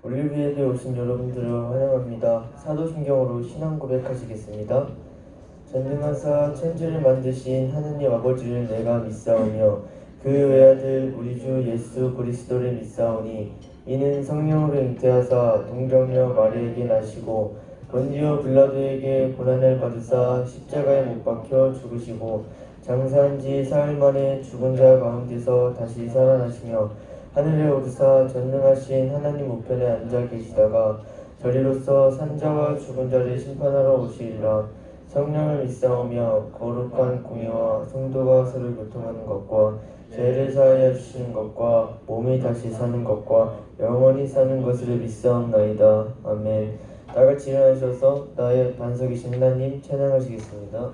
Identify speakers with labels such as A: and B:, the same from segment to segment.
A: 올리브에게 오신 여러분들을 환영합니다. 사도신경으로 신앙 고백하시겠습니다. 전능하사 천지를 만드신 하느님 아버지를 내가 믿사오며 그 외아들 우리 주 예수 그리스도를 믿사오니 이는 성령으로 잉태하사 동정녀 마리에게 나시고 본디오 빌라도에게 고난을 받으사 십자가에 못 박혀 죽으시고 장사한 지 사흘 만에 죽은 자 가운데서 다시 살아나시며 하늘에 오르사 전능하신 하나님 우편에 앉아 계시다가 저리로서 산자와 죽은 자를 심판하러 오시리라. 성령을 믿사오며 거룩한 공의와 성도가 서로 교통하는 것과 죄를 사하여 주시는 것과 몸이 다시 사는 것과 영원히 사는 것을 믿사옵나이다. 아멘. 다같이 일어나셔서 나의 반석이신 하나님 찬양하시겠습니다.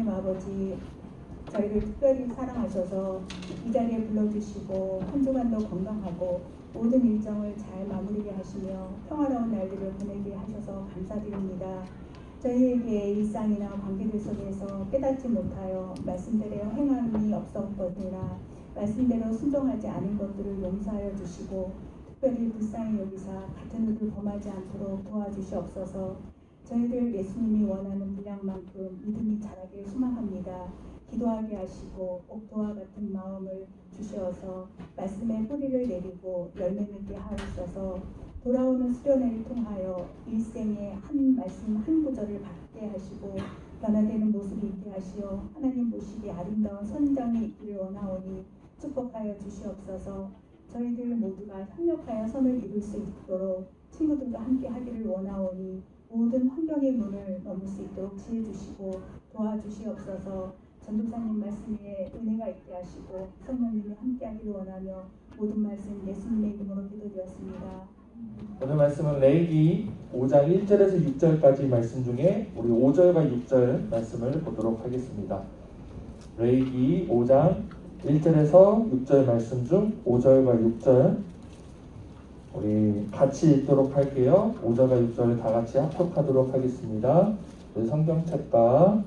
B: 하나님 아버지, 저희를 특별히 사랑하셔서 이 자리에 불러주시고 한 주간도 건강하고 모든 일정을 잘 마무리게 하시며 평화로운 날들을 보내게 하셔서 감사드립니다. 저희에게 일상이나 관계들 속에서 깨닫지 못하여 말씀대로 행함이 없었거니와 말씀대로 순종하지 않은 것들을 용서하여 주시고 특별히 불쌍히 여기사 같은 일을 범하지 않도록 도와주시옵소서. 저희들 예수님이 원하는 분량만큼 믿음이 자라길 소망합니다. 기도하게 하시고 옥토와 같은 마음을 주시어서 말씀의 뿌리를 내리고 열매 맺게 하옵소서. 돌아오는 수련회를 통하여 일생의 한 말씀 한 구절을 받게 하시고 변화되는 모습이 있게 하시어 하나님 보시기 아름다운 선장이 있기를 원하오니 축복하여 주시옵소서. 저희들 모두가 협력하여 선을 이룰 수 있도록 친구들과 함께 하기를 원하오니 모든 환경의 문을 넘을 수 있도록 지혜 주시고 도와주시옵소서. 전도사님 말씀에 은혜가 있게 하시고 성령님이 함께 하기를 원하며 모든 말씀 예수님의 이름으로 기도드렸습니다.
C: 오늘 말씀은 레위기 5장 1절에서 6절까지 말씀 중에 우리 5절과 6절 말씀을 보도록 하겠습니다. 레위기 5장 1절에서 6절 말씀 중 5절과 6절 우리 같이 읽도록 할게요. 5절과 6절을 다 같이 합독하도록 하겠습니다. 우리 성경책과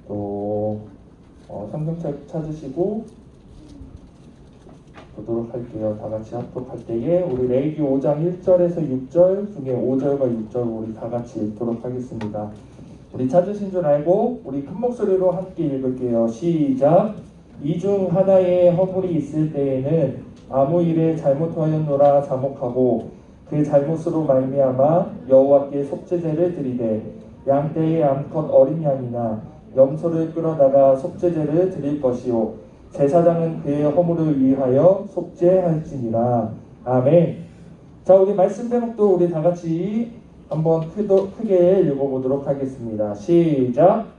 C: 또 성경책 찾으시고 보도록 할게요. 다 같이 합독할 때에 우리 레위기 5장 1절에서 6절 중에 5절과 6절 우리 다 같이 읽도록 하겠습니다. 우리 찾으신 줄 알고 우리 큰 목소리로 함께 읽을게요. 시작. 이 중 하나의 허물이 있을 때에는 아무 일에 잘못하였노라 자목하고 그 잘못으로 말미암아 여호와께 속죄제를 드리되 양떼의 암컷 어린 양이나 염소를 끌어다가 속죄제를 드릴 것이요 제사장은 그의 허물을 위하여 속죄할지니라. 아멘. 자, 우리 말씀 제목도 우리 다 같이 한번 크게 읽어보도록 하겠습니다. 시작.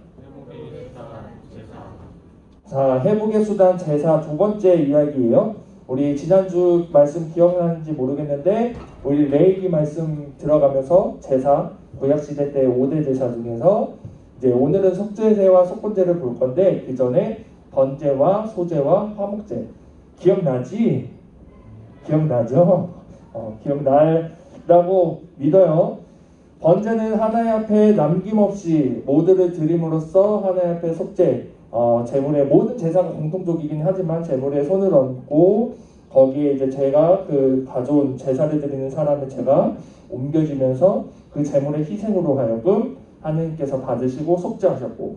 C: 자, 회복의 수단 제사 두 번째 이야기예요. 우리 지난주 말씀 기억나는지 모르겠는데 우리 레위기 말씀 들어가면서 제사 구약시대 때 5대 제사 중에서 이제 오늘은 속죄제와 속건제를 볼 건데 그 전에 번제와 소제와 화목제 기억나지? 기억나죠? 기억날라고 믿어요. 번제는 하나님 앞에 남김없이 모두를 드림으로써 하나님 앞에 속죄 제물의 모든 제사가 공통적이긴 하지만 제물에 손을 얹고 거기에 이제 제가 그 가져온 제사를 드리는 사람의 제가 옮겨지면서 그 제물의 희생으로 하여금 하느님께서 받으시고 속죄하셨고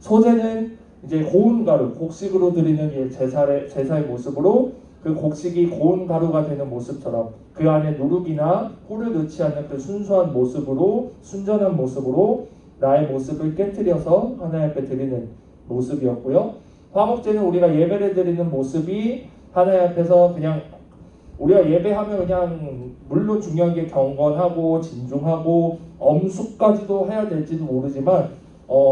C: 소제는 이제 고운 가루, 곡식으로 드리는 제사의 모습으로 그 곡식이 고운 가루가 되는 모습처럼 그 안에 누룩이나 꿀을 넣지 않는 그 순수한 모습으로 순전한 모습으로 나의 모습을 깨트려서 하나님 앞에 드리는 모습이었고요. 화목제는 우리가 예배를 드리는 모습이 하나님 앞에서 그냥 우리가 예배하면 그냥 물론 중요한 게 경건하고 진중하고 엄숙까지도 해야 될지도 모르지만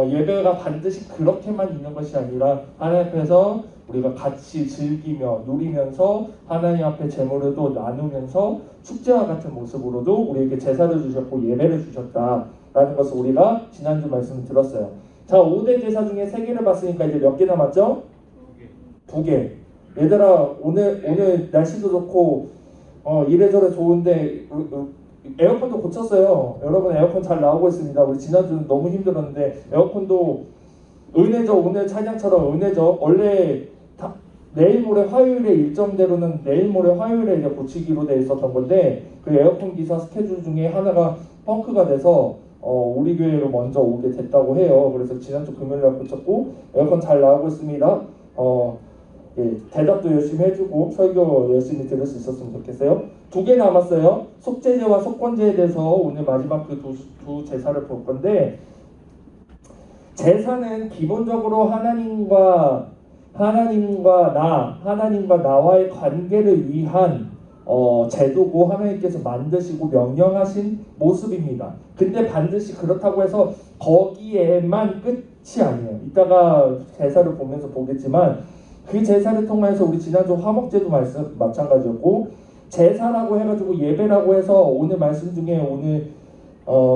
C: 예배가 반드시 그렇게만 있는 것이 아니라 하나님 앞에서 우리가 같이 즐기며 누리면서 하나님 앞에 제물을 또 나누면서 축제와 같은 모습으로도 우리에게 제사를 주셨고 예배를 주셨다라는 것을 우리가 지난주 말씀을 들었어요. 자, 5대 제사 중에 3개를 봤으니까 이제 몇 개 남았죠? 2개. 얘들아 오늘 날씨도 좋고 이래저래 좋은데 에어컨도 고쳤어요. 여러분 에어컨 잘 나오고 있습니다. 우리 지난주는 너무 힘들었는데 에어컨도 은혜죠. 오늘 찬양처럼 은혜죠. 원래 내일 모레 화요일에 일정대로는 내일 모레 화요일에 이제 고치기로 돼 있었던 건데 그 에어컨 기사 스케줄 중에 하나가 펑크가 돼서 우리 교회로 먼저 오게 됐다고 해요. 그래서 지난주 금요일날 고쳤고 에어컨 잘 나오고 있습니다. 예, 대답도 열심히 해주고 설교 열심히 들을 수 있었으면 좋겠어요. 2개 남았어요. 속죄제와 속건제에 대해서 오늘 마지막 그 두 제사를 볼 건데 제사는 기본적으로 하나님과 나와의 관계를 위한 제도고 하나님께서 만드시고 명령하신 모습입니다. 근데 반드시 그렇다고 해서 거기에만 끝이 아니에요. 이따가 제사를 보면서 보겠지만 그 제사를 통해서 우리 지난주 화목제도 마찬가지였고 제사라고 해가지고 예배라고 해서 오늘 말씀 중에 오늘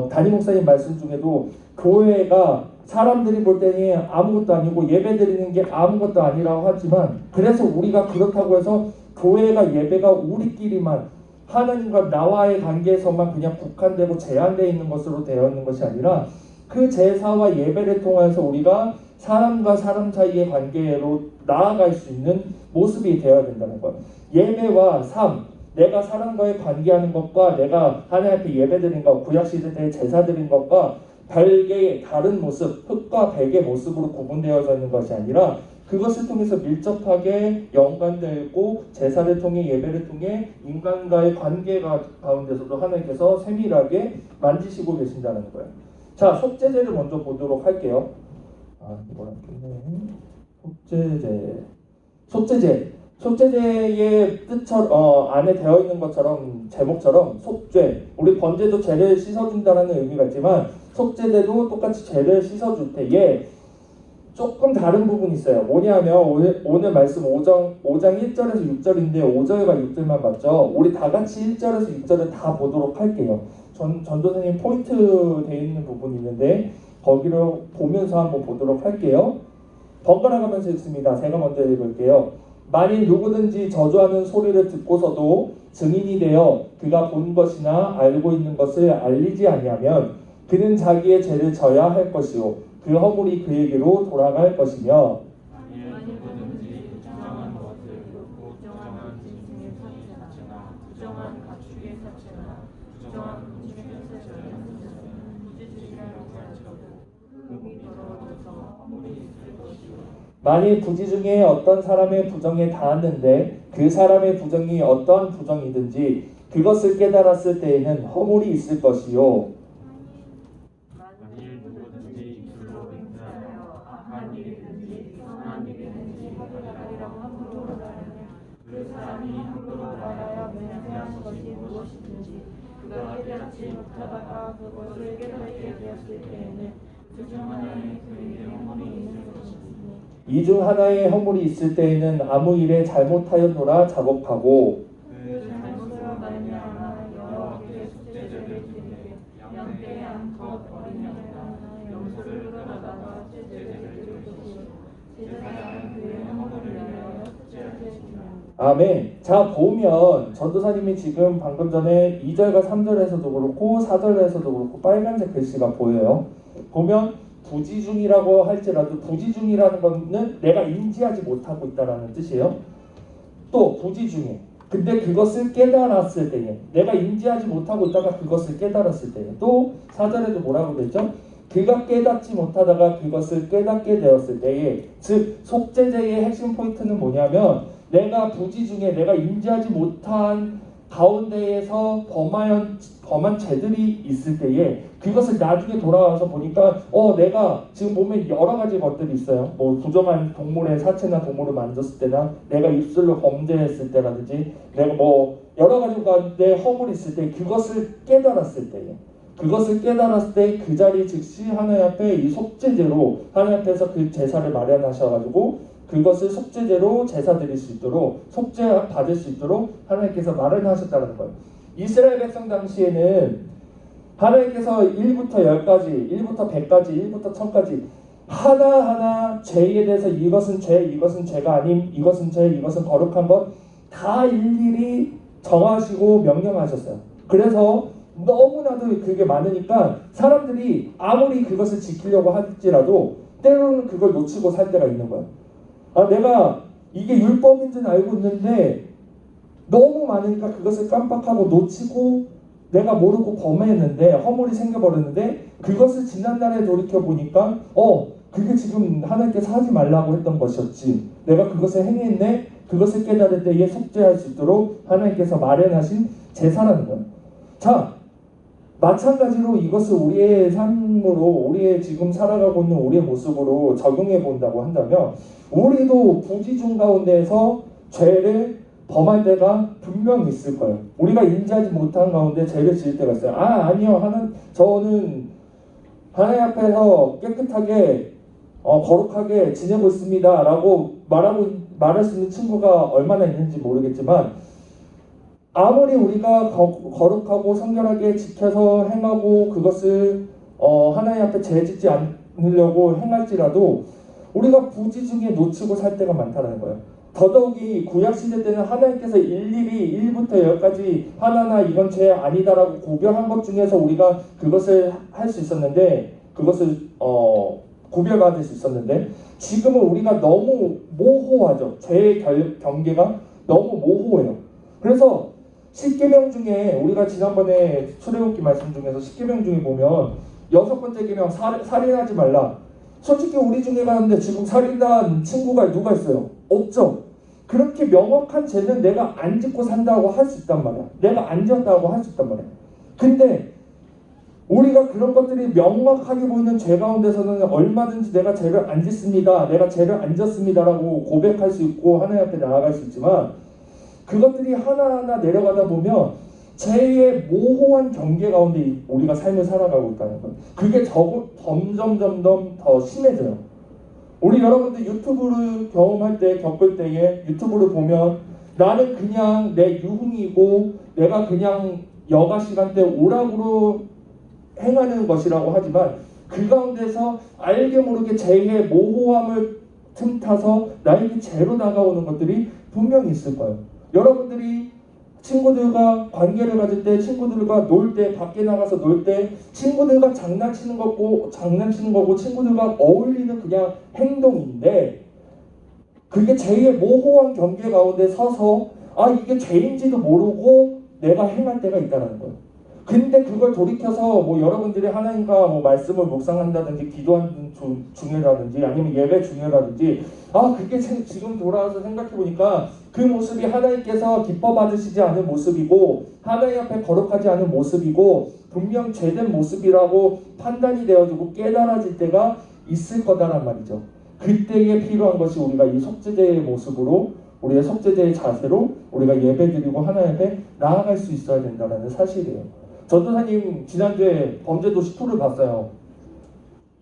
C: 담임 목사님 말씀 중에도 교회가 사람들이 볼 때는 아무것도 아니고 예배드리는 게 아무것도 아니라고 하지만 그래서 우리가 그렇다고 해서 교회가 예배가 우리끼리만 하나님과 나와의 관계에서만 그냥 국한되고 제한되어 있는 것으로 되어 있는 것이 아니라 그 제사와 예배를 통해서 우리가 사람과 사람 사이의 관계로 나아갈 수 있는 모습이 되어야 된다는 거예요. 예배와 삶, 내가 사람과의 관계하는 것과 내가 하나님 앞에 예배드린 것, 구약시대 때 제사드린 것과 별개의 다른 모습, 흙과 백의 모습으로 구분되어져 있는 것이 아니라 그것을 통해서 밀접하게 연관되고 제사를 통해 예배를 통해 인간과의 관계가 가운데서도 하나님께서 세밀하게 만지시고 계신다는 거예요. 자, 속죄제를 먼저 보도록 할게요. 이거랑 속죄제의 뜻처럼 안에 되어 있는 것처럼 제목처럼 속죄, 우리 번제도 죄를 씻어준다는 의미가 있지만 속죄제도 똑같이 죄를 씻어줄 때에 조금 다른 부분이 있어요. 뭐냐면 오늘 말씀 5장 1절에서 6절인데 5절과 6절만 봤죠. 우리 다 같이 1절에서 6절을 다 보도록 할게요. 전도사님 포인트 되어 있는 부분이 있는데 거기를 보면서 한번 보도록 할게요. 번갈아 가면서 읽습니다. 제가 먼저 읽을게요. 만일 누구든지 저주하는 소리를 듣고서도 증인이 되어 그가 본 것이나 알고 있는 것을 알리지 아니하면 그는 자기의 죄를 져야 할 것이요 그 허물이 그에게로 돌아갈 것이며
D: 만일 누구든지 부정한 것을 부정한 짐승의 사체나 부정한 가축의 사체나 부정한 음식의 사체를 부지중이라고 할지라도 흙이 더러워져서 허물이 있을 것이요
C: 만일 부지 중에 어떤 사람의 부정에 닿았는데 그 사람의 부정이 어떠한 부정이든지 그것을 깨달았을 때에는 허물이 있을 것이요
D: 만일 누구든지 입술로 맹세하여 악한 일이든지 선한 일이든지 하리라고 함부로 말하면 그 사람이 함부로 말하여 맹세한 것이 무엇이든지 그가 깨닫지 못하다가 그것을 깨닫게 되었을 때에는 그 중 하나에 그에게 허물이 있는 것이니
C: 이 중 하나의 허물이 있을 때에는 아무 일에 잘못하였노라 자복하고
D: 그 잘못으로 말미암아 여호와께 속죄제를 드리되 양떼 양컷 어린 양이나 염소를 끌어다가 속죄제를 드릴 것이요 제사장은 그의 허물을 위하여 속죄하시리라.
C: 아멘. 자, 보면 전도사님이 지금 방금 전에 2절과 3절에서도 그렇고 4절에서도 그렇고 빨간색 글씨가 보여요. 보면 부지중이라고 할지라도 부지중이라는 것은 내가 인지하지 못하고 있다는 뜻이에요. 또 부지중에 근데 그것을 깨달았을 때에 내가 인지하지 못하고 있다가 그것을 깨달았을 때에 또 4절에도 뭐라고 됐죠? 그가 깨닫지 못하다가 그것을 깨닫게 되었을 때에 즉 속죄제의 핵심 포인트는 뭐냐면 내가 부지중에 내가 인지하지 못한 가운데에서 범한 죄들이 있을 때에 그것을 나중에 돌아와서 보니까 내가 지금 보면 여러 가지 것들이 있어요. 뭐 부정한 동물의 사체나 동물을 만졌을 때나 내가 입술로 범죄했을 때라든지 내가 뭐 여러 가지 가운데 허물이 있을 때 그것을 깨달았을 때에 그 자리 즉시 하나님 앞에 이 속죄제로 하나님 앞에서 그 제사를 마련하셔가지고 그것을 속죄제로 제사 드릴 수 있도록 속죄 받을 수 있도록 하나님께서 마련하셨다는 거예요. 이스라엘 백성 당시에는 하나님께서 1부터 10까지, 1부터 100까지, 1부터 1000까지 하나하나 죄에 대해서 이것은 죄, 이것은 죄가 아님, 이것은 죄, 이것은 거룩한 것 다 일일이 정하시고 명령하셨어요. 그래서 너무나도 그게 많으니까 사람들이 아무리 그것을 지키려고 할지라도 때로는 그걸 놓치고 살 때가 있는 거예요. 내가 이게 율법인 줄 알고 있는데 너무 많으니까 그것을 깜빡하고 놓치고 내가 모르고 범했는데 허물이 생겨버렸는데 그것을 지난날에 돌이켜보니까 그게 지금 하나님께서 하지 말라고 했던 것이었지. 내가 그것을 행했네. 그것을 깨달을 때에 속죄할 수 있도록 하나님께서 마련하신 제사라는 거예요. 자, 마찬가지로 이것을 우리의 삶으로 우리의 지금 살아가고 있는 우리의 모습으로 적용해 본다고 한다면 우리도 부지중 가운데에서 죄를 범할 때가 분명히 있을 거예요. 우리가 인지하지 못한 가운데 죄를 지을 때가 있어요. 아니요. 저는 하나님 앞에서 깨끗하게 거룩하게 지내고 있습니다 라고 말할 수 있는 친구가 얼마나 있는지 모르겠지만 아무리 우리가 거룩하고 성결하게 지켜서 행하고 그것을 하나님 앞에 죄짓지 않으려고 행할지라도 우리가 부지 중에 놓치고 살 때가 많다는 거예요. 더더욱이 구약시대 때는 하나님께서 일일이 1부터 10까지 하나하나 이건 죄 아니다라고 구별한 것 중에서 우리가 그것을 할 수 있었는데, 그것을 구별받을 수 있었는데, 지금은 우리가 너무 모호하죠. 죄의 경계가 너무 모호해요. 그래서 10계명 중에 우리가 지난번에 출애굽기 말씀 중에서 10계명 중에 보면 6번째 계명 살인하지 말라. 솔직히 우리 중에 가는데 지금 살인한 친구가 누가 있어요? 없죠. 그렇게 명확한 죄는 내가 안 짓고 산다고 할 수 있단 말이야. 내가 안 지었다고 할 수 있단 말이야. 근데 우리가 그런 것들이 명확하게 보이는 죄 가운데서는 얼마든지 내가 죄를 안 짓습니다, 내가 죄를 안 졌습니다라고 고백할 수 있고 하나님 앞에 나아갈 수 있지만, 그것들이 하나하나 내려가다 보면 죄의 모호한 경계 가운데 우리가 삶을 살아가고 있다는 거예요. 그게 점점 더 심해져요. 우리 여러분들 유튜브를 경험할 때, 겪을 때에 유튜브를 보면 나는 그냥 내 유흥이고 내가 그냥 여가 시간대 오락으로 행하는 것이라고 하지만, 그 가운데서 알게 모르게 죄의 모호함을 틈타서 나에게 죄로 다가오는 것들이 분명히 있을 거예요. 여러분들이 친구들과 관계를 가질 때, 친구들과 놀 때, 밖에 나가서 놀 때 친구들과 장난치는 거고 친구들과 어울리는 그냥 행동인데, 그게 죄의 모호한 경계 가운데 서서 이게 죄인지도 모르고 내가 행할 때가 있다는 거예요. 근데 그걸 돌이켜서 여러분들이 하나님과 말씀을 묵상한다든지 기도하는 중이라든지 아니면 예배 중이라든지 그게 지금 돌아와서 생각해보니까 그 모습이 하나님께서 기뻐 받으시지 않은 모습이고 하나님 앞에 거룩하지 않은 모습이고 분명 죄된 모습이라고 판단이 되어지고 깨달아질 때가 있을 거다란 말이죠. 그때에 필요한 것이 우리가 이 속죄제의 모습으로, 우리의 속죄제의 자세로 우리가 예배드리고 하나님 앞에 나아갈 수 있어야 된다는 사실이에요. 전도사님 지난주에 범죄도시 2를 봤어요.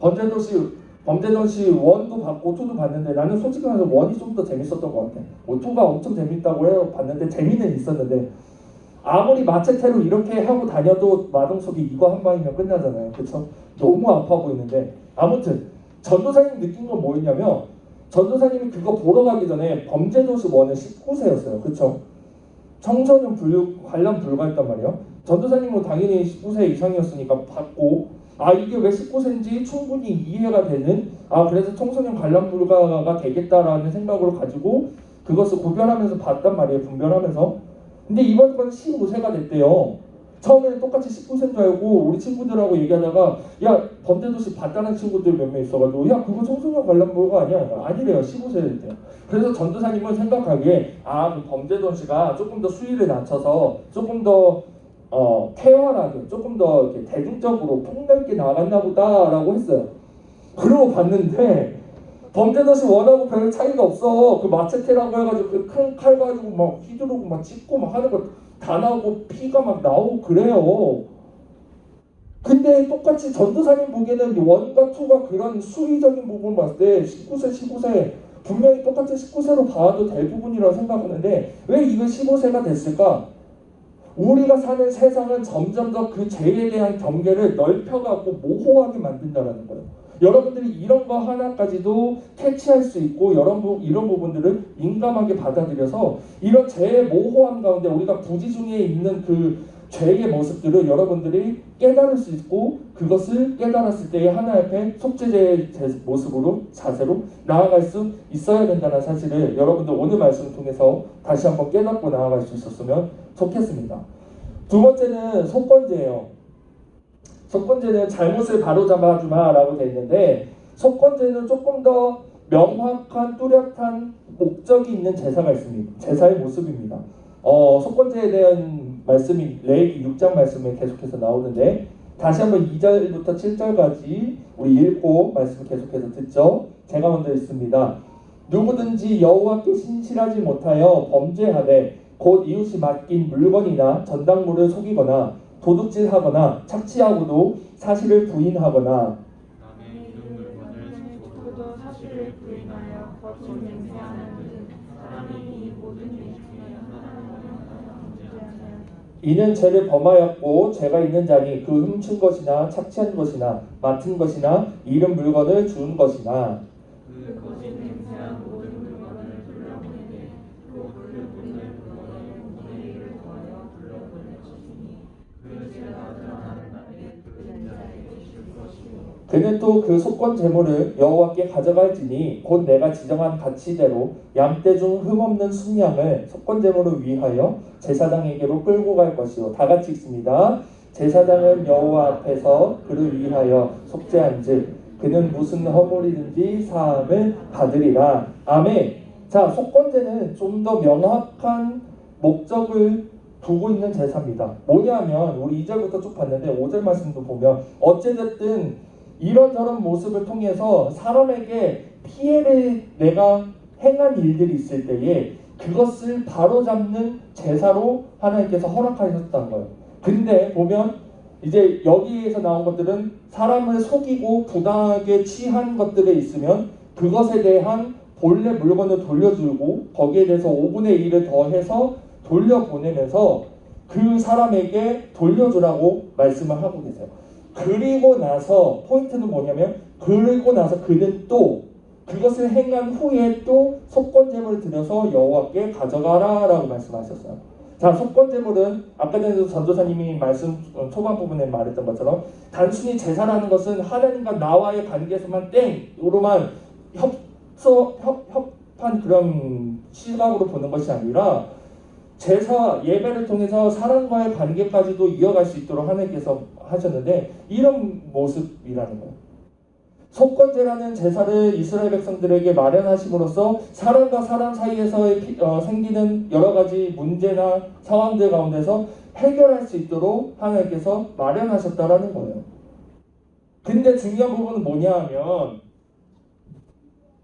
C: 범죄도시 1도 봤고 2도 봤는데 나는 솔직히 말해서 1이 좀 더 재밌었던 것 같아. 2가 엄청 재밌다고 해요. 봤는데 재미는 있었는데 아무리 마체테로 이렇게 하고 다녀도 마동석이 이거 한 방이면 끝나잖아요. 그쵸? 너무 아파 보이는데, 아무튼 전도사님 느낀 건 뭐였냐면, 전도사님이 그거 보러 가기 전에 범죄도시 1은 19세였어요. 그쵸? 청소년 관람 불가했단 말이에요. 전도사님은 당연히 19세 이상이었으니까 봤고, 이게 왜 19세인지 충분히 이해가 되는, 그래서 청소년 관람 불가가 되겠다라는 생각으로 가지고 그것을 구별하면서 봤단 말이에요. 분별하면서. 근데 이번 건 15세가 됐대요. 처음에는 똑같이 19세인 줄 알고 우리 친구들하고 얘기하다가 범죄도시 봤다는 친구들 몇 명 있어가지고 그거 청소년 관람 불가 아니야? 아니래요. 15세였대요. 그래서 전도사님은 생각하기에 그 범죄도시가 조금 더 수위를 낮춰서 조금 더 쾌활하게, 조금 더 이렇게 대중적으로 폭넓게 나갔나 보다라고 했어요. 그러고 봤는데 범죄도시 1하고 별 차이가 없어. 그 마체테라고 해가지고 그 큰 칼 가지고 막 휘두르고 막 찢고 막 하는 거 다 나오고 피가 막 나오고 그래요. 근데 똑같이 전도사님 보기에는 1과 2가 그런 수위적인 부분 봤을 때 19세 분명히 똑같이 19세로 봐도 될 부분이라고 생각하는데 왜 이거 15세가 됐을까? 우리가 사는 세상은 점점 더 그 죄에 대한 경계를 넓혀가고 모호하게 만든다는 거예요. 여러분들이 이런 거 하나까지도 캐치할 수 있고 이런 부분들을 민감하게 받아들여서 이런 죄의 모호함 가운데 우리가 부지 중에 있는 그 죄의 모습들을 여러분들이 깨달을 수 있고, 그것을 깨달았을 때에 하나님 앞에 속죄제의 모습으로, 자세로 나아갈 수 있어야 된다는 사실을 여러분들 오늘 말씀을 통해서 다시 한번 깨닫고 나아갈 수 있었으면 좋겠습니다. 두 번째는 속건제예요. 속건제는 잘못을 바로잡아주마 라고 되어 있는데, 속건제는 조금 더 명확한 뚜렷한 목적이 있는 제사가 있습니다. 제사의 모습입니다. 속건제에 대한 말씀이 레위기 6장 말씀에 계속해서 나오는데, 다시 한번 2절부터 7절까지 우리 읽고 말씀을 계속해서 듣죠. 제가 먼저 읽습니다. 누구든지 여호와께 신실하지 못하여 범죄하되 곧 이웃이 맡긴 물건이나 전당물을 속이거나 도둑질하거나 착취하고도 사실을 부인하거나
D: 남의 이름 물건을 지키고도 사실을 부인하여 거짓 맹세하는 사람이 이 모든 일 중에 하나를 범죄하면
C: 이는 죄를 범하였고 죄가 있는 자니 그 훔친 것이나 착취한 것이나 맡은 것이나 잃은 물건을 주운 것이나
D: 그 거짓 맹세한 모든 물건을 돌려보내되 또 그 모든 물건을 분의 일을 더하여 돌려보낼 것이니 그 죄가 드러나는 날에 그 자에게 줄 것이요
C: 그는 또 그 속건 제물을 여호와께 가져갈지니 곧 내가 지정한 가치대로 양떼 중 흠없는 순양을 속건 제물을 위하여 제사장에게로 끌고 갈 것이요. 다 같이 읽습니다. 제사장은 여호와 앞에서 그를 위하여 속죄한즉 그는 무슨 허물이든지 사함을 받으리라. 아멘. 자, 속건제는 좀 더 명확한 목적을 두고 있는 제사입니다. 뭐냐면 우리 2절부터 쭉 봤는데 5절 말씀도 보면 어찌됐든 이런저런 모습을 통해서 사람에게 피해를 내가 행한 일들이 있을 때에 그것을 바로잡는 제사로 하나님께서 허락하셨다는 거예요. 근데 보면 이제 여기에서 나온 것들은 사람을 속이고 부당하게 취한 것들에 있으면 그것에 대한 본래 물건을 돌려주고 거기에 대해서 5분의 1을 더해서 돌려보내면서 그 사람에게 돌려주라고 말씀을 하고 계세요. 그리고 나서 포인트는 뭐냐면 그리고 나서 그는 또 그것을 행한 후에 또 속건제물을 들여서 여호와께 가져가라 라고 말씀하셨어요. 자, 속건제물은 아까 전에도 전도사님이 말씀 초반 부분에 말했던 것처럼 단순히 제사라는 것은 하나님과 나와의 관계에서만 땡으로만 협한 그런 시각으로 보는 것이 아니라 제사 예배를 통해서 사람과의 관계까지도 이어갈 수 있도록 하나님께서 하셨는데 이런 모습이라는 거예요. 속건제라는 제사를 이스라엘 백성들에게 마련하심으로써 사람과 사람 사이에서 생기는 여러 가지 문제나 상황들 가운데서 해결할 수 있도록 하나님께서 마련하셨다라는 거예요. 근데 중요한 부분은 뭐냐 하면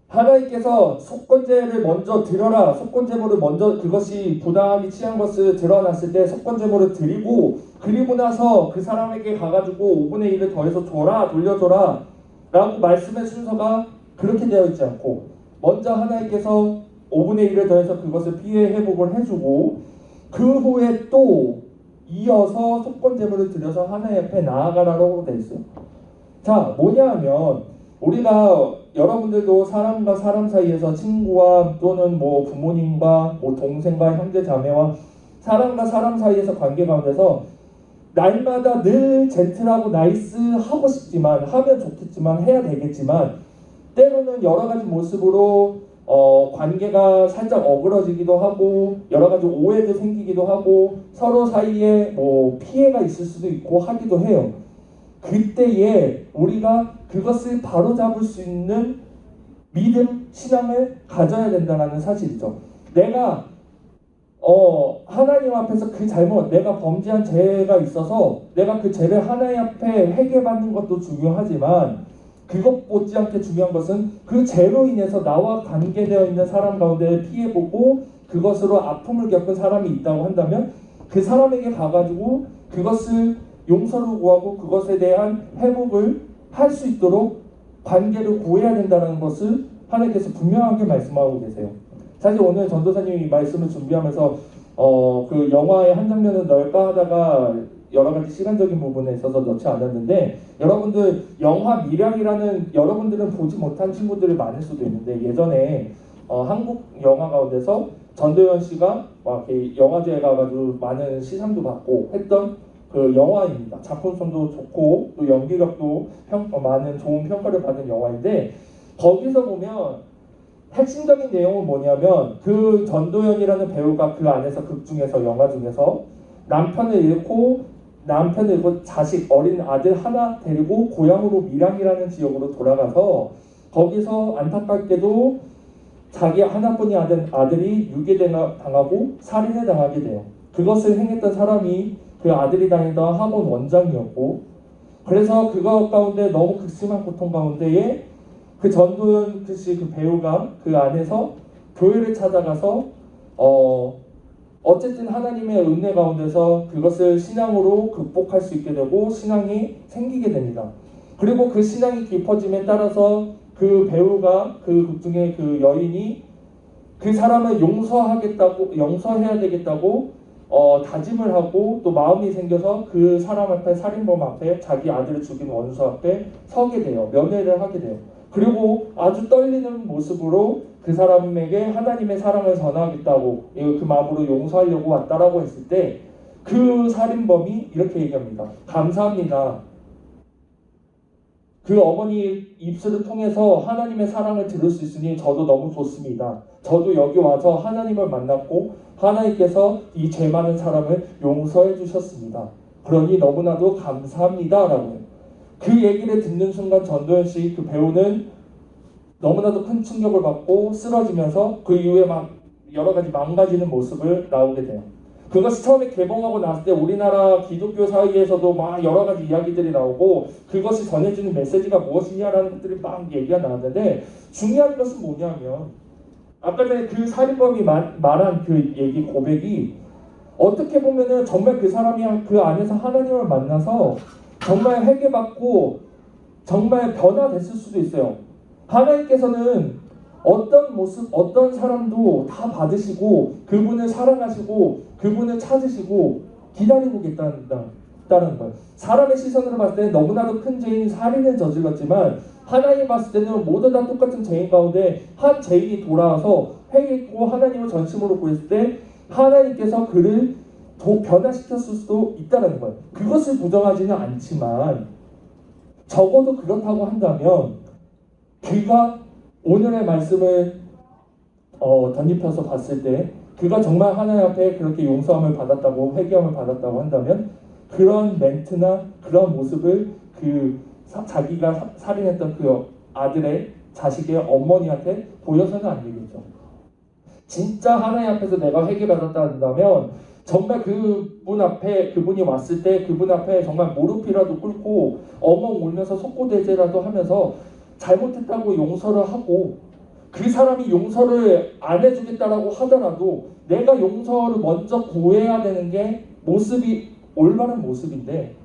C: 하나님께서 속건제를 먼저 드려라. 속건제물을 먼저 그것이 부당하게 취한 것을 드러났을 때 속건제물을 드리고 그리고 나서 그 사람에게 가가지고 5분의 1을 더해서 줘라 돌려줘라 라고 말씀의 순서가 그렇게 되어 있지 않고 먼저 하나님께서 5분의 1을 더해서 그것을 피해 회복을 해주고 그 후에 또 이어서 속건제물을 드려서 하나님 앞에 나아가라고 되어 있어요. 자, 뭐냐 하면 우리가 여러분들도 사람과 사람 사이에서 친구와 또는 뭐 부모님과 뭐 동생과 형제 자매와 사람과 사람 사이에서 관계 가운데서 날마다 늘 젠틀하고 나이스하고 싶지만 하면 좋겠지만 해야 되겠지만 때로는 여러 가지 모습으로 관계가 살짝 어그러지기도 하고 여러 가지 오해도 생기기도 하고 서로 사이에 뭐 피해가 있을 수도 있고 하기도 해요. 그때에 우리가 그것을 바로잡을 수 있는 믿음, 신앙을 가져야 된다는 사실이죠. 내가 하나님 앞에서 그 잘못, 내가 범죄한 죄가 있어서 내가 그 죄를 하나님 앞에 회개받는 것도 중요하지만 그것 못지않게 중요한 것은 그 죄로 인해서 나와 관계되어 있는 사람 가운데 피해보고 그것으로 아픔을 겪은 사람이 있다고 한다면 그 사람에게 가가지고 그것을 용서를 구하고 그것에 대한 회복을 할 수 있도록 관계를 구해야 된다는 것을 하나님께서 분명하게 말씀하고 계세요. 사실 오늘 전도사님이 말씀을 준비하면서 그 영화의 한 장면을 넣을까 하다가 여러 가지 시간적인 부분에 있어서 넣지 않았는데 여러분들 영화 미량이라는 여러분들은 보지 못한 친구들이 많을 수도 있는데 예전에 한국 영화 가운데서 전도연 씨가 막 영화제에 가가지고 많은 시상도 받고 했던 그 영화입니다. 작품성도 좋고 또 연기력도 많은 좋은 평가를 받은 영화인데 거기서 보면 핵심적인 내용은 뭐냐면 그 전도연이라는 배우가 그 안에서 극 중에서 영화 중에서 남편을 잃고 자식 어린 아들 하나 데리고 고향으로 밀양이라는 지역으로 돌아가서 거기서 안타깝게도 자기 하나뿐인 아들이 유괴당하고 살인을 당하게 돼요. 그것을 행했던 사람이 그 아들이 다니던 학원 원장이었고 그래서 그것 가운데 너무 극심한 고통 가운데에 그 전도연 그 배우가 그 안에서 교회를 찾아가서 어쨌든 하나님의 은혜 가운데서 그것을 신앙으로 극복할 수 있게 되고 신앙이 생기게 됩니다. 그리고 그 신앙이 깊어짐에 따라서 그 배우가 그 극 중에 그 여인이 그 사람을 용서해야 되겠다고 다짐을 하고 또 마음이 생겨서 그 사람 앞에, 살인범 앞에, 자기 아들을 죽인 원수 앞에 서게 돼요. 면회를 하게 돼요. 그리고 아주 떨리는 모습으로 그 사람에게 하나님의 사랑을 전하겠다고 그 마음으로 용서하려고 왔다라고 했을 때 그 살인범이 이렇게 얘기합니다. 감사합니다. 그 어머니 입술을 통해서 하나님의 사랑을 들을 수 있으니 저도 너무 좋습니다. 저도 여기 와서 하나님을 만났고 하나님께서 이 죄 많은 사람을 용서해 주셨습니다. 그러니 너무나도 감사합니다. 라고 해요. 그 얘기를 듣는 순간 전도연 씨 그 배우는 너무나도 큰 충격을 받고 쓰러지면서 그 이후에 막 여러 가지 망가지는 모습을 나오게 돼요. 그것이 처음에 개봉하고 났을 때 우리나라 기독교 사이에서도 막 여러 가지 이야기들이 나오고 그것이 전해주는 메시지가 무엇이냐라는 것들이 막 얘기가 나왔는데 중요한 것은 뭐냐면 아까 전에 그 살인범이 말한 그 얘기 고백이 어떻게 보면은 정말 그 사람이 그 안에서 하나님을 만나서 정말 회개받고 정말 변화됐을 수도 있어요. 하나님께서는 어떤 모습, 어떤 사람도 다 받으시고 그분을 사랑하시고 그분을 찾으시고 기다리고 계시다는 거예요. 사람의 시선으로 봤을 때 너무나도 큰 죄인 살인을 저질렀지만 하나님 봤을 때는 모두 다 똑같은 죄인 가운데 한 죄인이 돌아와서 회개했고 하나님을 전심으로 구했을 때 하나님께서 그를 변화시켰을 수도 있다는 거예요. 그것을 부정하지는 않지만 적어도 그렇다고 한다면 그가 오늘의 말씀을 덧입혀서 봤을 때 그가 정말 하나님 앞에 그렇게 용서함을 받았다고 회개함을 받았다고 한다면 그런 멘트나 그런 모습을 자기가 살인했던 그 아들의 자식의 어머니한테 보여서는 안 되겠죠. 진짜 하나님 앞에서 내가 회개받았다 한다면 정말 그분이 왔을 때 그분 앞에 정말 무릎이라도 꿇고 엉엉 울면서 속고대죄라도 하면서 잘못했다고 용서를 하고 그 사람이 용서를 안 해주겠다라고 하더라도 내가 용서를 먼저 구해야 되는 게 모습이 올바른 모습인데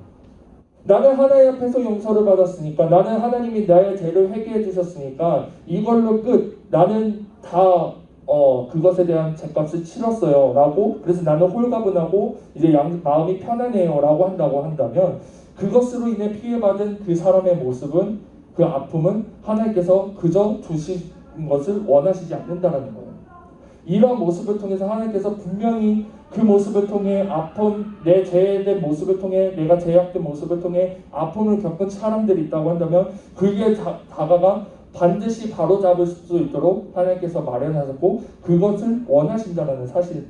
C: 나는 하나님 앞에서 용서를 받았으니까 나는 하나님이 나의 죄를 회개해 주셨으니까 이걸로 끝 나는 다 그것에 대한 죄값을 치렀어요 라고 그래서 나는 홀가분하고 이제 마음이 편안해요 라고 한다면 그것으로 인해 피해받은 그 사람의 모습은 그 아픔은 하나님께서 그저 두신 것을 원하시지 않는다는 거예요. 이러한 모습을 통해서 하나님께서 분명히 그 모습을 통해 아픈 내 죄된 모습을 통해 내가 죄악된 모습을 통해 아픔을 겪은 사람들이 있다고 한다면 그게 다가가 반드시 바로잡을 수 있도록 하나님께서 마련하셨고 그것을 원하신다는 사실을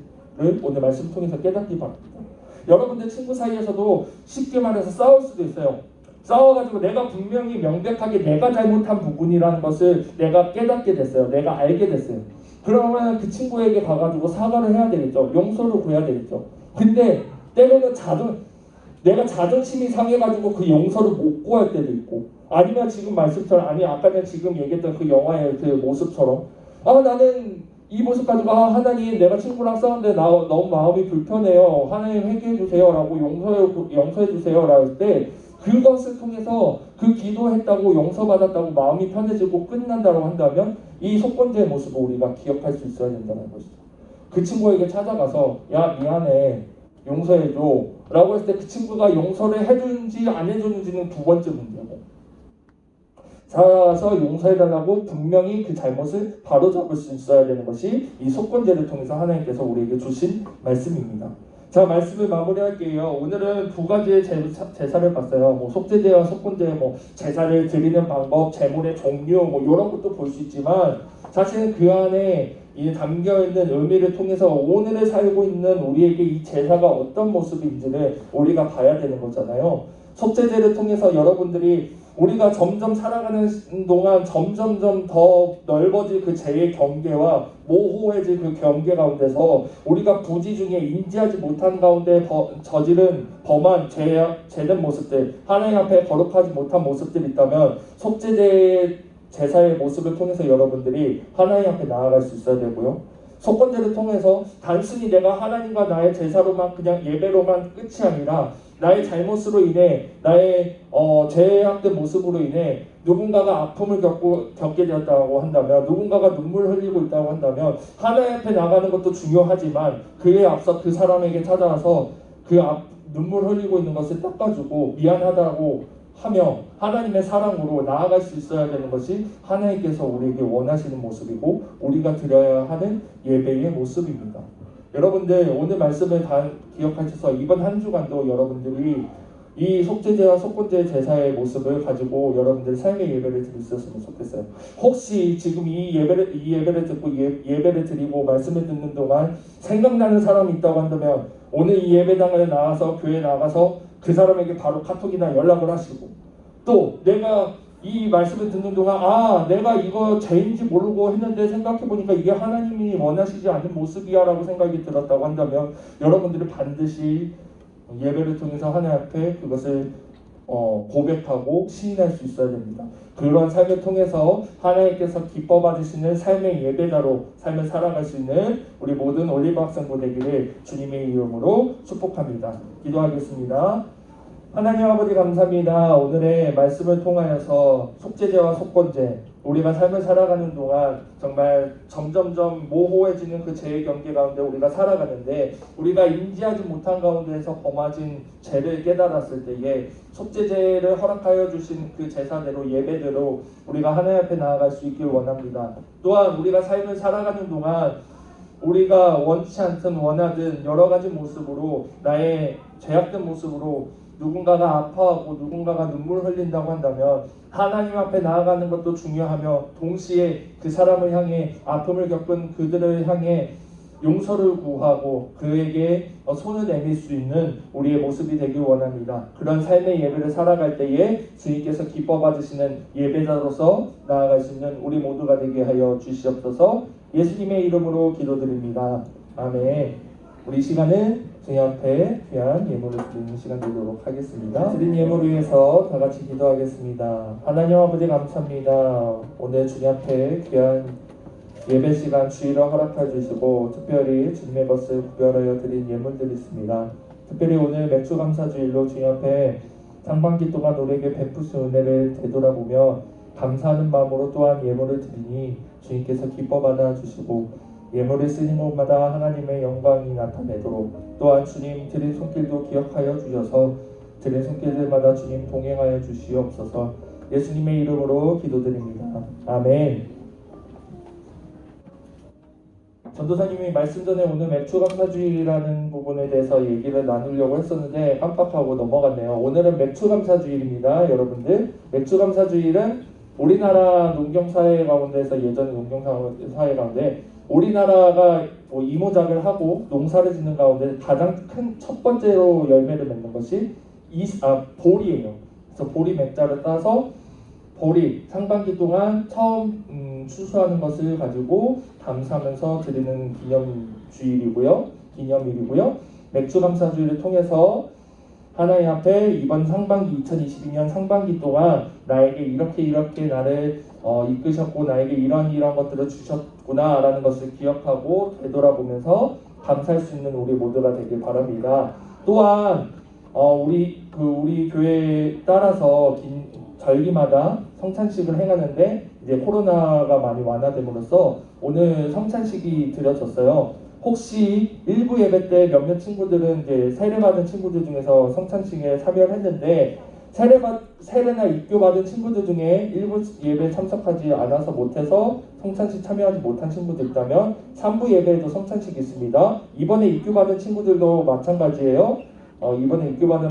C: 오늘 말씀 통해서 깨닫기 바랍니다. 여러분들 친구 사이에서도 쉽게 말해서 싸울 수도 있어요. 싸워가지고 내가 분명히 명백하게 내가 잘못한 부분이라는 것을 내가 깨닫게 됐어요. 내가 알게 됐어요. 그러면 그 친구에게 가가지고 사과를 해야 되겠죠. 용서를 구해야 되겠죠. 근데 때로는 내가 자존심이 상해가지고 그 용서를 못 구할 때도 있고 아니면 지금 말씀처럼 아까 내가 지금 얘기했던 그 영화의 그 모습처럼 나는 이 모습 가지고 하나님 내가 친구랑 싸웠는데 나 너무 마음이 불편해요. 하나님 회개해 주세요 라고 용서해 주세요 라고 할 때 그것을 통해서 그 기도했다고 용서받았다고 마음이 편해지고 끝난다고 한다면 이 속건제의 모습을 우리가 기억할 수 있어야 된다는 것이죠. 그 친구에게 찾아가서 야 미안해 용서해줘 라고 했을 때 그 친구가 용서를 해주는지 안 해주는지는 두 번째 문제고 살아서 용서해달라고 분명히 그 잘못을 바로잡을 수 있어야 되는 것이 이 속건제를 통해서 하나님께서 우리에게 주신 말씀입니다. 자, 말씀을 마무리할게요. 오늘은 두 가지의 제사를 봤어요. 속죄제와 속건제, 제사를 드리는 방법, 제물의 종류, 이런 것도 볼 수 있지만 사실은 그 안에 이 담겨있는 의미를 통해서 오늘을 살고 있는 우리에게 이 제사가 어떤 모습인지를 우리가 봐야 되는 거잖아요. 속죄제를 통해서 여러분들이 우리가 점점 살아가는 동안 점점점 더 넓어질 그 죄의 경계와 모호해질 그 경계 가운데서 우리가 부지 중에 인지하지 못한 가운데 저지른 범한 죄된 모습들 하나님 앞에 거룩하지 못한 모습들이 있다면 속죄제의 제사의 모습을 통해서 여러분들이 하나님 앞에 나아갈 수 있어야 되고요. 속건제를 통해서 단순히 내가 하나님과 나의 제사로만 그냥 예배로만 끝이 아니라 나의 잘못으로 인해 나의 죄악된 모습으로 인해 누군가가 아픔을 겪게 되었다고 한다면, 누군가가 눈물 흘리고 있다고 한다면 하나님 앞에 나가는 것도 중요하지만 그에 앞서 그 사람에게 찾아와서 눈물 흘리고 있는 것을 닦아주고 미안하다고 하며 하나님의 사랑으로 나아갈 수 있어야 되는 것이 하나님께서 우리에게 원하시는 모습이고 우리가 드려야 하는 예배의 모습입니다. 여러분들 오늘 말씀을 다 기억하셔서 이번 한 주간도 여러분들이 이 속죄제와 속건제 제사의 모습을 가지고 여러분들 삶의 예배를 드렸으면 좋겠어요. 혹시 지금 이 예배를 듣고 예배를 드리고 말씀을 듣는 동안 생각나는 사람이 있다고 한다면 오늘 이 예배당에 나가서 교회에 나가서 그 사람에게 바로 카톡이나 연락을 하시고, 또 내가 이 말씀을 듣는 동안 내가 이거 죄인지 모르고 했는데 생각해보니까 이게 하나님이 원하시지 않는 모습이야 라고 생각이 들었다고 한다면 여러분들이 반드시 예배를 통해서 하나님 앞에 그것을 고백하고 시인할 수 있어야 됩니다. 그런 삶을 통해서 하나님께서 기뻐 받으시는 삶의 예배자로 삶을 살아갈 수 있는 우리 모든 올리브 학생부 되기를 주님의 이름으로 축복합니다. 기도하겠습니다. 하나님 아버지 감사합니다. 오늘의 말씀을 통하여서 속죄제와 속건제, 우리가 삶을 살아가는 동안 정말 점점점 모호해지는 그 죄의 경계 가운데 우리가 살아가는데, 우리가 인지하지 못한 가운데에서 범하진 죄를 깨달았을 때에 속죄제를 허락하여 주신 그 제사대로 예배대로 우리가 하나님 앞에 나아갈 수 있길 원합니다. 또한 우리가 삶을 살아가는 동안 우리가 원치 않든 원하든 여러 가지 모습으로 나의 죄악된 모습으로 누군가가 아파하고 누군가가 눈물 흘린다고 한다면 하나님 앞에 나아가는 것도 중요하며 동시에 그 사람을 향해 아픔을 겪은 그들을 향해 용서를 구하고 그에게 손을 내밀 수 있는 우리의 모습이 되길 원합니다. 그런 삶의 예배를 살아갈 때에 주님께서 기뻐 받으시는 예배자로서 나아갈 수 있는 우리 모두가 되게 하여 주시옵소서. 예수님의 이름으로 기도드립니다. 아멘. 우리 시간은 주님 앞에 귀한 예물을 드리는 시간 되도록 하겠습니다. 드린 예물을 위해서 다 같이 기도하겠습니다. 하나님 아버지 감사합니다. 오늘 주님 앞에 귀한 예배 시간 주일을 허락해 주시고 특별히 주님의 것을 구별하여 드린 예물들이 있습니다. 특별히 오늘 맥주 감사 주일로 주님 앞에 상반기 동안 우리에게 베푸신 은혜를 되돌아보며 감사하는 마음으로 또한 예물을 드리니 주님께서 기뻐 받아 주시고 예물을 쓰는 곳마다 하나님의 영광이 나타내도록, 또한 주님 드린 손길도 기억하여 주셔서 드린 손길들마다 주님 동행하여 주시옵소서. 예수님의 이름으로 기도드립니다. 아멘. 전도사님이 말씀 전에 오늘 맥주감사주일이라는 부분에 대해서 얘기를 나누려고 했었는데 깜빡하고 넘어갔네요. 오늘은 맥주감사주일입니다. 여러분들, 맥주감사주일은 우리나라 농경사회 가운데서, 예전 농경사회 가운데 우리나라가 이모작을 하고 농사를 짓는 가운데 가장 큰 첫 번째로 열매를 맺는 것이 보리예요. 그래서 보리 맥자를 따서 보리 상반기 동안 처음 추수하는 것을 가지고 감사하면서 드리는 기념일이고요. 맥주감사주일을 통해서 하나님 앞에 이번 상반기 2022년 상반기 동안 나에게 이렇게 나를 이끄셨고 나에게 이런 것들을 주셨구나 라는 것을 기억하고 되돌아보면서 감사할 수 있는 우리 모두가 되길 바랍니다. 또한 우리 교회에 따라서 절기마다 성찬식을 행하는데 이제 코로나가 많이 완화됨으로써 오늘 성찬식이 드려졌어요. 혹시 일부 예배 때 몇몇 친구들은 이제 세례받은 친구들 중에서 성찬식에 참여했는데 세례나 입교받은 친구들 중에 일부 예배 참석하지 않아서 못해서 성찬식 참여하지 못한 친구들 있다면 3부 예배에도 성찬식이 있습니다. 이번에 입교받은 친구들도 마찬가지예요. 이번에 입교받은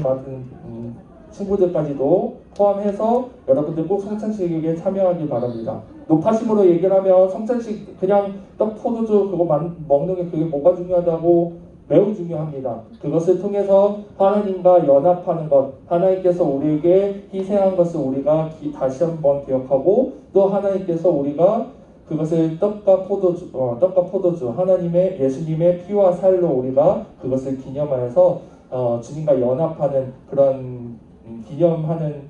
C: 친구들까지도 포함해서 여러분들 꼭 성찬식에 참여하기 바랍니다. 높아심으로 얘기를 하면 성찬식 그냥 떡 포도주 그거 먹는 게 그게 뭐가 중요하다고 매우 중요합니다. 그것을 통해서 하나님과 연합하는 것, 하나님께서 우리에게 희생한 것을 우리가 다시 한번 기억하고, 또 하나님께서 우리가 그것을 떡과 포도주 하나님의 예수님의 피와 살로 우리가 그것을 기념하여서 주님과 연합하는 그런 기념하는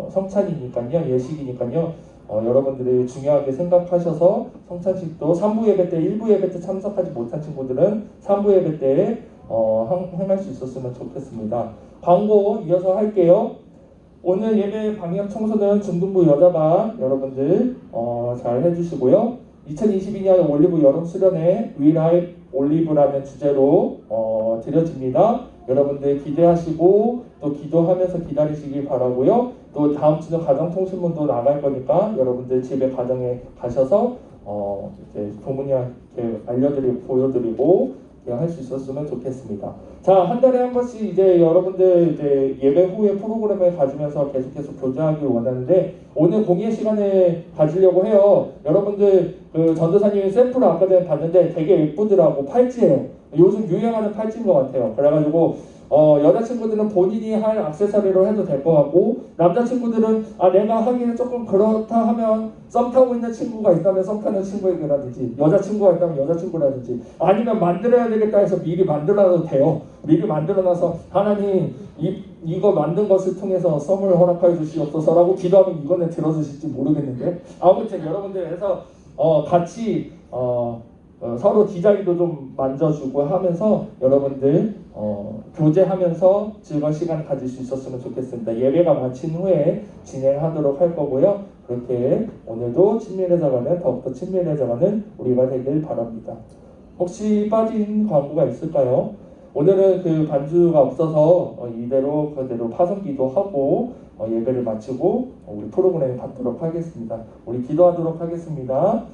C: 성찬이니까요, 예식이니까요. 여러분들이 중요하게 생각하셔서 성찬식도 3부 예배 때 1부 예배 때 참석하지 못한 친구들은 3부 예배 때에 행할 수 있었으면 좋겠습니다. 광고 이어서 할게요. 오늘 예배 방역 청소는 중등부 여자반 여러분들 잘 해주시고요. 2022년 올리브 여름 수련회 We Like 올리브라는 주제로 드려집니다. 여러분들 기대하시고 또 기도하면서 기다리시기 바라고요. 또 다음 주는 가정통신문도 나갈 거니까 여러분들 집에 가정에 가셔서 이제 부모님한테 알려드리고 보여드리고 할 수 있었으면 좋겠습니다. 자, 한 달에 한 번씩 이제 여러분들 이제 예배 후에 프로그램을 가지면서 계속해서 교제하길 원하는데 오늘 공예 시간을 가지려고 해요. 여러분들 그 전도사님이 샘플을 아까 전에 봤는데 되게 예쁘더라고. 팔찌예요. 요즘 유행하는 팔찌인 것 같아요. 그래가지고 여자친구들은 본인이 할 액세서리로 해도 될 것 같고 남자친구들은 내가 하기는 조금 그렇다 하면 썸 타고 있는 친구가 있다면 썸 타는 친구에게라든지 여자친구가 있다면 여자친구라든지 아니면 만들어야 되겠다 해서 미리 만들어놔도 돼요. 미리 만들어놔서 하나님 이거 만든 것을 통해서 썸을 허락하여 주시옵소서라고 기도하면 이거는 들어주실지 모르겠는데 아무튼 여러분들 해서 같이 서로 디자인도 좀 만져주고 하면서 여러분들 교제하면서 즐거운 시간 가질 수 있었으면 좋겠습니다. 예배가 마친 후에 진행하도록 할 거고요. 그렇게 오늘도 친밀해져가는 더욱더 친밀해져가는 우리가 되길 바랍니다. 혹시 빠진 광고가 있을까요? 오늘은 그 반주가 없어서 이대로 그대로 파송기도 하고 예배를 마치고 우리 프로그램을 받도록 하겠습니다. 우리 기도하도록 하겠습니다.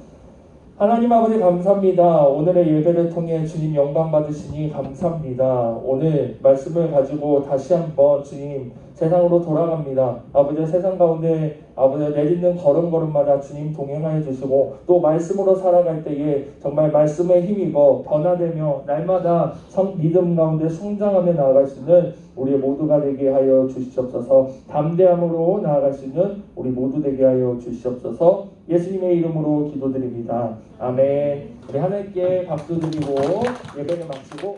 C: 하나님 아버지 감사합니다. 오늘의 예배를 통해 주님 영광 받으시니 감사합니다. 오늘 말씀을 가지고 다시 한번 주님 세상으로 돌아갑니다. 아버지 세상 가운데 아버지 내딛는 걸음걸음마다 주님 동행하여 주시고 또 말씀으로 살아갈 때에 정말 말씀에 힘입어 변화되며 날마다 믿음 가운데 성장하며 나아갈 수 있는 우리 모두가 되게 하여 주시옵소서. 담대함으로 나아갈 수 있는 우리 모두 되게 하여 주시옵소서. 예수님의 이름으로 기도드립니다. 아멘. 우리 하나님께 박수 드리고 예배를 마치고